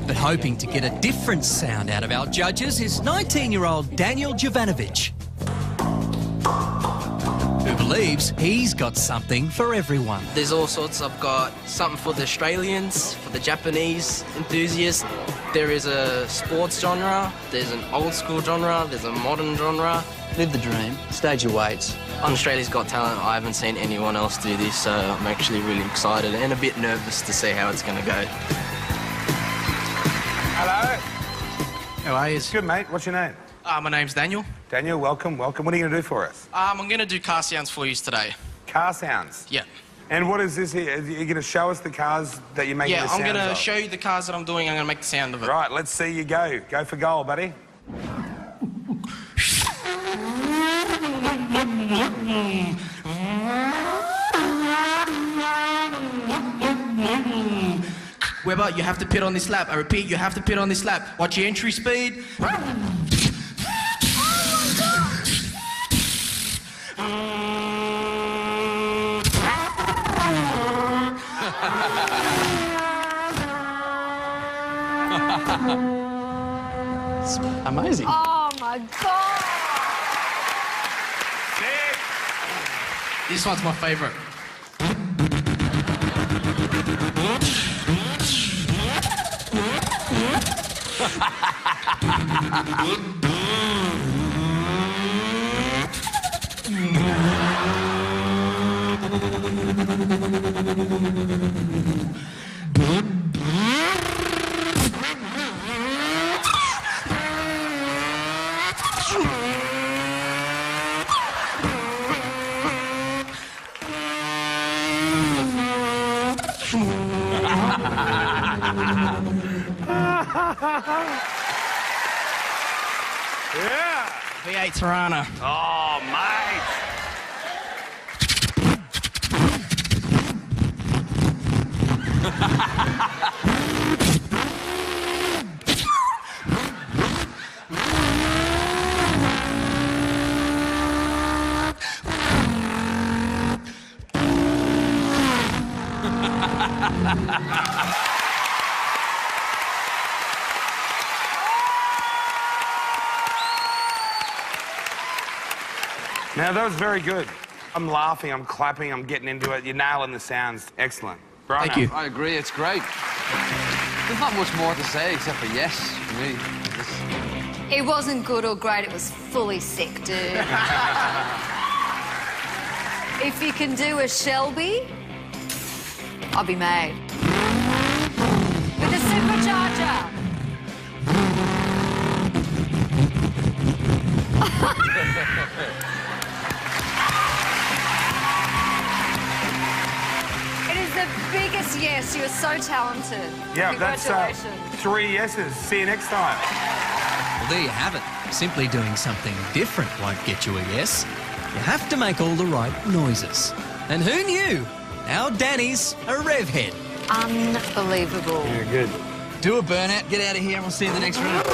But hoping to get a different sound out of our judges is 19-year-old Daniel Jovanovic, who believes he's got something for everyone. There's all sorts. I've got something for the Australians, for the Japanese enthusiasts. There is a sports genre, there's an old school genre, there's a modern genre. Live the dream, stage your weights. On Australia's Got Talent, I haven't seen anyone else do this, so I'm actually really excited and a bit nervous to see how it's going to go. Hello. How are you? Good, mate. What's your name? My name's Daniel. Daniel, welcome, welcome. What are you going to do for us? I'm going to do car sounds for you today. Car sounds? Yeah. And what is this here? Are you going to show us the cars that you're making the Yeah, sounds I'm going to of? show you the cars that I'm doing. I'm going to make the sound of it. Right, let's see you go. Go for goal, buddy. Webber, you have to pit on this lap. I repeat, you have to pit on this lap. Watch your entry speed. It's amazing. Oh my God! This one's my favourite. Yeah. V8 Tirana. Oh, mate. Now, that was very good. I'm laughing, I'm clapping, I'm getting into it. You're nailing the sounds. Excellent. Brian, Thank you. I agree, it's great. There's not much more to say except for yes for me. It wasn't good or great, it was fully sick, dude. If you can do a Shelby, I'll be made. With a supercharger. It is the biggest yes. You are so talented. Yeah, that's Congratulations. 3 yeses. See you next time. Well, there you have it. Simply doing something different won't get you a yes. You have to make all the right noises. And who knew? Our Danny's a rev head. Unbelievable. Yeah, good. Do a burnout, get out of here, and we'll see you in the next round.